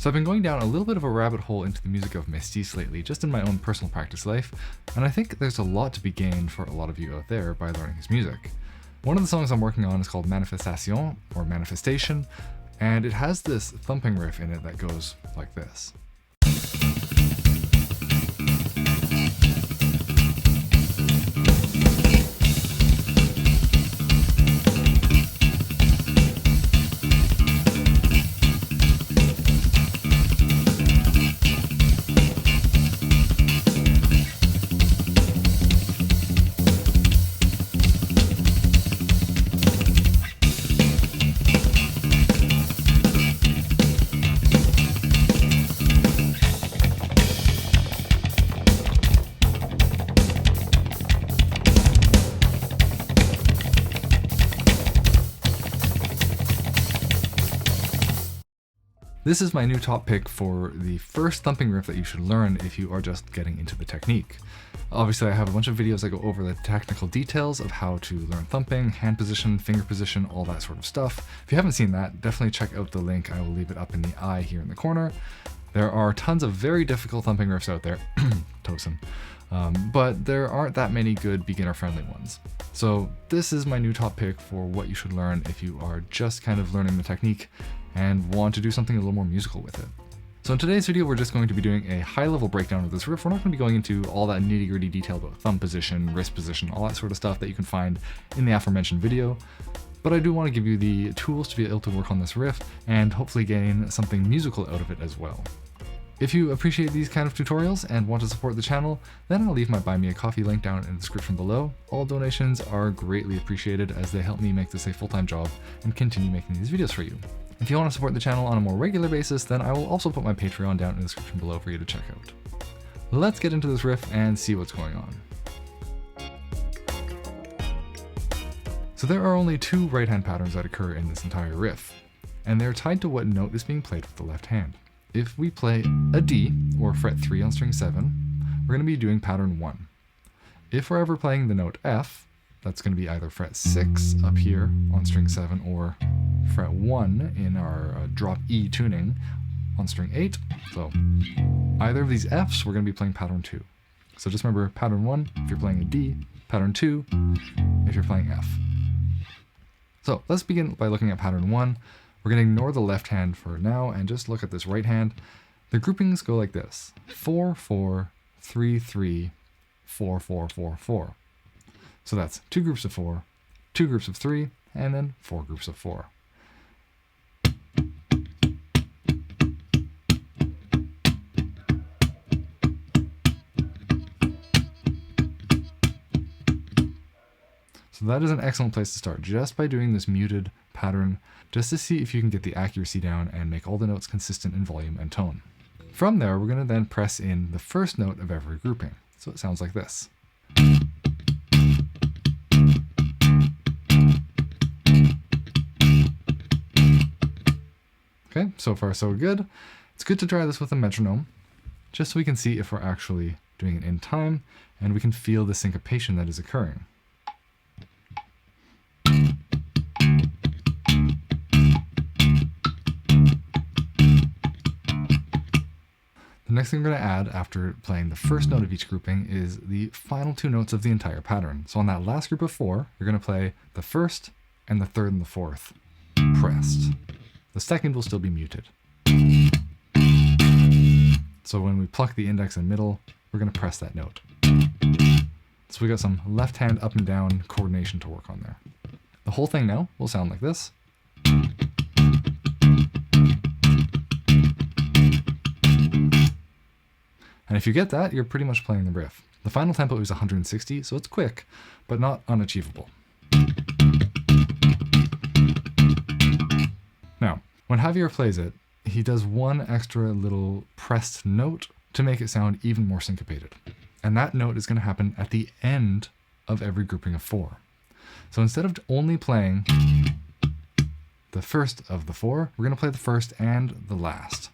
So I've been going down a little bit of a rabbit hole into the music of Mestis lately, just in my own personal practice life, and I think there's a lot to be gained for a lot of you out there by learning his music. One of the songs I'm working on is called Manifestacion, or Manifestation, and it has this thumping riff in it that goes like this. This is my new top pick for the first thumping riff that you should learn if you are just getting into the technique. Obviously, I have a bunch of videos that go over the technical details of how to learn thumping, hand position, finger position, all that sort of stuff. If you haven't seen that, definitely check out the link. I will leave it up in the eye here in the corner. There are tons of very difficult thumping riffs out there, Tosin, but there aren't that many good beginner-friendly ones. So this is my new top pick for what you should learn if you are just kind of learning the technique and want to do something a little more musical with it. So in today's video, we're just going to be doing a high-level breakdown of this riff. We're not going to be going into all that nitty-gritty detail about thumb position, wrist position, all that sort of stuff that you can find in the aforementioned video. But I do want to give you the tools to be able to work on this riff and hopefully gain something musical out of it as well. If you appreciate these kind of tutorials and want to support the channel, then I'll leave my Buy Me a Coffee link down in the description below. All donations are greatly appreciated as they help me make this a full-time job and continue making these videos for you. If you want to support the channel on a more regular basis, then I will also put my Patreon down in the description below for you to check out. Let's get into this riff and see what's going on. So there are only two right hand patterns that occur in this entire riff, and they're tied to what note is being played with the left hand. If we play a D, or fret 3 on string 7, we're going to be doing pattern 1. If we're ever playing the note F, that's going to be either fret 6 up here on string 7 or fret 1 in our drop E tuning on string 8. So either of these Fs, we're going to be playing pattern 2. So just remember pattern 1 if you're playing a D, pattern 2 if you're playing F. So let's begin by looking at pattern 1. We're going to ignore the left hand for now and just look at this right hand. The groupings go like this: 4, 4, 3, 3, 4, 4, 4, 4. So that's 2 groups of 4, 2 groups of 3, and then 4 groups of 4. So that is an excellent place to start, just by doing this muted pattern, just to see if you can get the accuracy down and make all the notes consistent in volume and tone. From there, we're going to then press in the first note of every grouping. So it sounds like this. Okay, so far so good. It's good to try this with a metronome, just so we can see if we're actually doing it in time, and we can feel the syncopation that is occurring. The next thing we're going to add after playing the first note of each grouping is the final 2 notes of the entire pattern. So on that last group of 4, you're going to play the first and the third and the fourth pressed. The second will still be muted. So when we pluck the index and middle, we're going to press that note. So we got some left hand up and down coordination to work on there. The whole thing now will sound like this. And if you get that, you're pretty much playing the riff. The final tempo is 160, so it's quick, but not unachievable. Now, when Javier plays it, he does one extra little pressed note to make it sound even more syncopated. And that note is going to happen at the end of every grouping of 4. So instead of only playing the first of the 4, we're going to play the first and the last.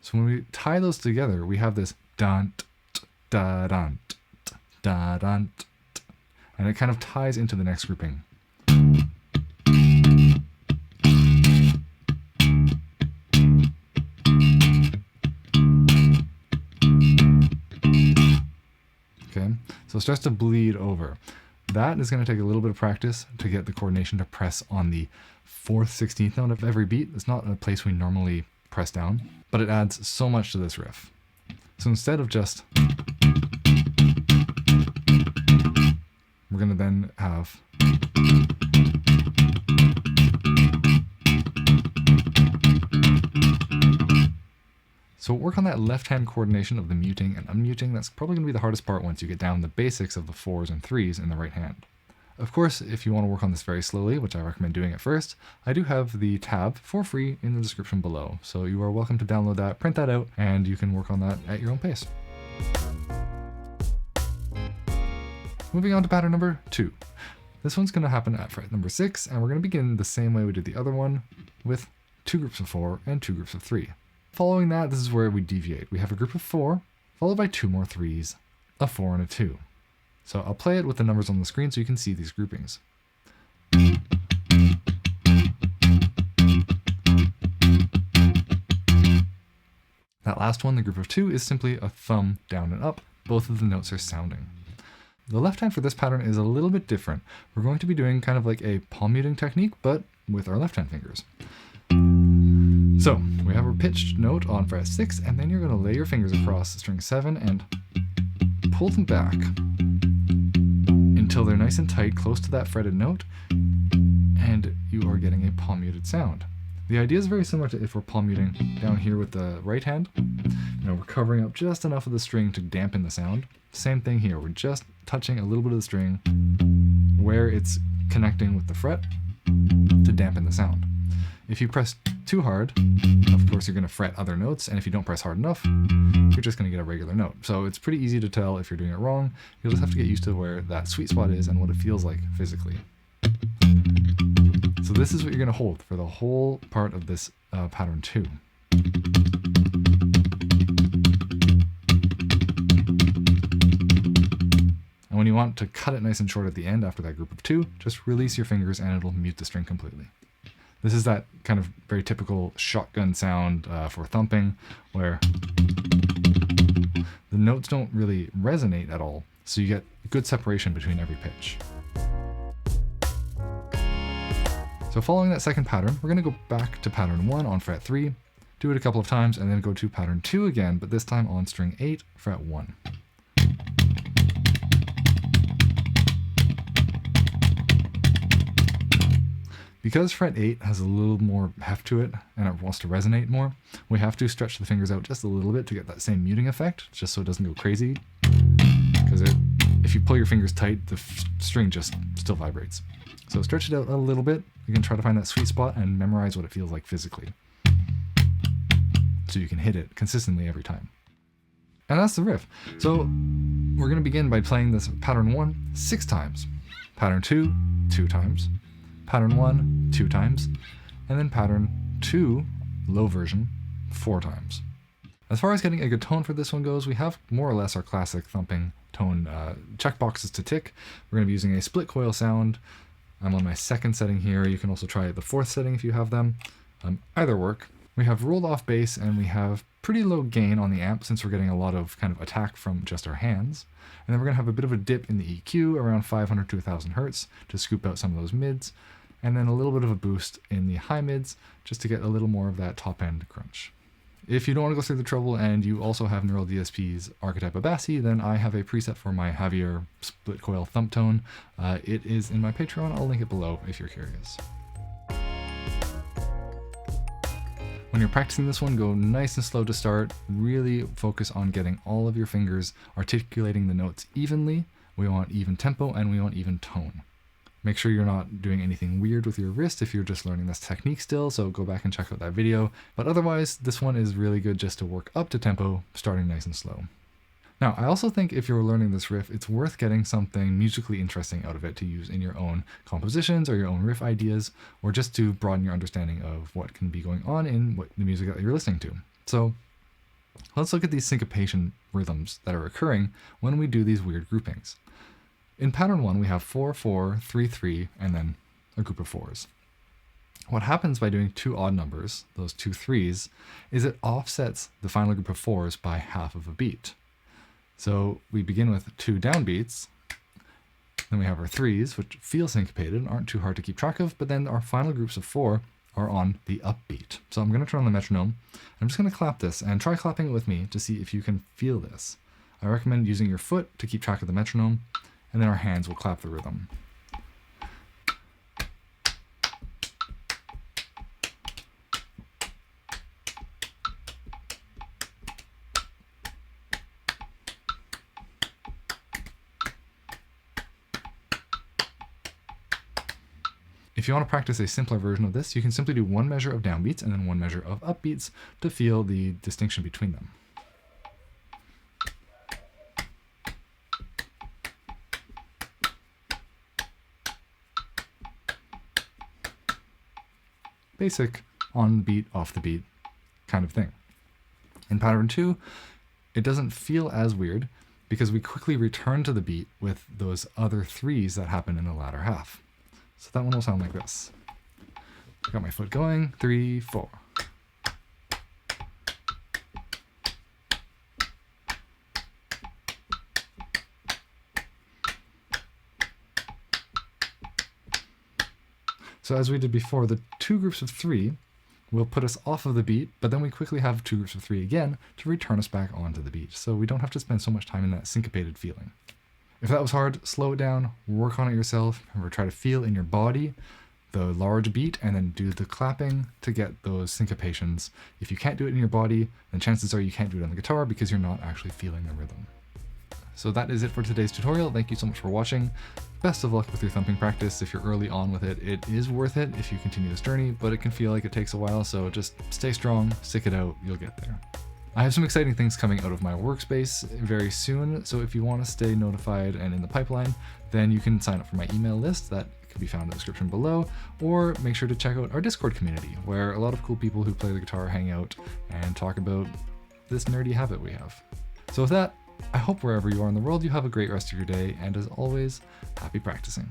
So when we tie those together, we have this dun da dun da dun, and it kind of ties into the next grouping. So it starts to bleed over. That is going to take a little bit of practice to get the coordination to press on the 4th 16th note of every beat. It's not a place we normally press down, but it adds so much to this riff. So instead of just, we're going to then have so work on that left-hand coordination of the muting and unmuting. That's probably going to be the hardest part once you get down the basics of the 4s and 3s in the right hand. Of course, if you want to work on this very slowly, which I recommend doing at first, I do have the tab for free in the description below. So you are welcome to download that, print that out, and you can work on that at your own pace. Moving on to pattern number 2. This one's going to happen at fret number 6, and we're going to begin the same way we did the other one, with 2 groups of 4 and 2 groups of 3. Following that, this is where we deviate. We have a group of 4, followed by 2 more 3s, a 4 and a 2. So I'll play it with the numbers on the screen so you can see these groupings. That last one, the group of 2, is simply a thumb down and up. Both of the notes are sounding. The left hand for this pattern is a little bit different. We're going to be doing kind of like a palm muting technique, but with our left hand fingers. So we have our pitched note on fret 6, and then you're going to lay your fingers across string 7 and pull them back until they're nice and tight, close to that fretted note, and you are getting a palm muted sound. The idea is very similar to if we're palm muting down here with the right hand. You know, we're covering up just enough of the string to dampen the sound. Same thing here, we're just touching a little bit of the string where it's connecting with the fret to dampen the sound. If you press too hard, of course you're going to fret other notes, and if you don't press hard enough, you're just going to get a regular note. So it's pretty easy to tell if you're doing it wrong. You'll just have to get used to where that sweet spot is and what it feels like physically. So this is what you're going to hold for the whole part of this pattern 2. And when you want to cut it nice and short at the end after that group of 2, just release your fingers and it'll mute the string completely. This is that kind of very typical shotgun sound for thumping, where the notes don't really resonate at all, so you get good separation between every pitch. So following that second pattern, we're going to go back to pattern 1 on fret 3, do it a couple of times, and then go to pattern 2 again, but this time on string 8, fret 1. Because fret 8 has a little more heft to it and it wants to resonate more, we have to stretch the fingers out just a little bit to get that same muting effect, just so it doesn't go crazy. Because if you pull your fingers tight, the string just still vibrates. So stretch it out a little bit. You can try to find that sweet spot and memorize what it feels like physically, so you can hit it consistently every time. And that's the riff. So we're going to begin by playing this pattern 1 6 times, pattern 2 2 times, pattern 1 2 times, and then pattern 2, low version, 4 times. As far as getting a good tone for this one goes, we have more or less our classic thumping tone checkboxes to tick. We're going to be using a split coil sound. I'm on my 2nd setting here. You can also try the 4th setting if you have them. Either work. We have rolled off bass, and we have pretty low gain on the amp since we're getting a lot of kind of attack from just our hands. And then we're going to have a bit of a dip in the EQ around 500 to 1000 hertz to scoop out some of those mids, and then a little bit of a boost in the high mids just to get a little more of that top end crunch. If you don't want to go through the trouble and you also have Neural DSP's Archetype Abassi, then I have a preset for my Javier split coil thump tone. It is in my Patreon. I'll link it below if you're curious. When you're practicing this one, go nice and slow to start. Really focus on getting all of your fingers articulating the notes evenly. We want even tempo and we want even tone. Make sure you're not doing anything weird with your wrist if you're just learning this technique still, so go back and check out that video. But otherwise, this one is really good just to work up to tempo, starting nice and slow. Now, I also think if you're learning this riff, it's worth getting something musically interesting out of it to use in your own compositions or your own riff ideas, or just to broaden your understanding of what can be going on in the music that you're listening to. So let's look at these syncopation rhythms that are occurring when we do these weird groupings. In pattern 1, we have 4, 4, 3, 3, and then a group of 4s. What happens by doing 2 odd numbers, those 2 3s, is it offsets the final group of 4s by half of a beat. So we begin with 2 downbeats, then we have our 3s, which feel syncopated and aren't too hard to keep track of, but then our final groups of 4 are on the upbeat. So I'm going to turn on the metronome. I'm just going to clap this, and try clapping it with me to see if you can feel this. I recommend using your foot to keep track of the metronome, and then our hands will clap the rhythm. If you want to practice a simpler version of this, you can simply do 1 measure of downbeats and then 1 measure of upbeats to feel the distinction between them. Basic on the beat, off the beat kind of thing. In pattern 2, it doesn't feel as weird because we quickly return to the beat with those other 3s that happen in the latter half. So that one will sound like this. I got my foot going, 3, 4. So as we did before, the 2 groups of 3 will put us off of the beat, but then we quickly have 2 groups of 3 again to return us back onto the beat. So we don't have to spend so much time in that syncopated feeling. If that was hard, slow it down, work on it yourself. Remember, try to feel in your body the large beat and then do the clapping to get those syncopations. If you can't do it in your body, then chances are you can't do it on the guitar because you're not actually feeling the rhythm. So that is it for today's tutorial. Thank you so much for watching. Best of luck with your thumping practice. If you're early on with it, it is worth it if you continue this journey, but it can feel like it takes a while, so just stay strong, stick it out, you'll get there. I have some exciting things coming out of my workspace very soon, so if you want to stay notified and in the pipeline, then you can sign up for my email list that can be found in the description below, or make sure to check out our Discord community, where a lot of cool people who play the guitar hang out and talk about this nerdy habit we have. So with that, I hope wherever you are in the world, you have a great rest of your day, and as always, happy practicing.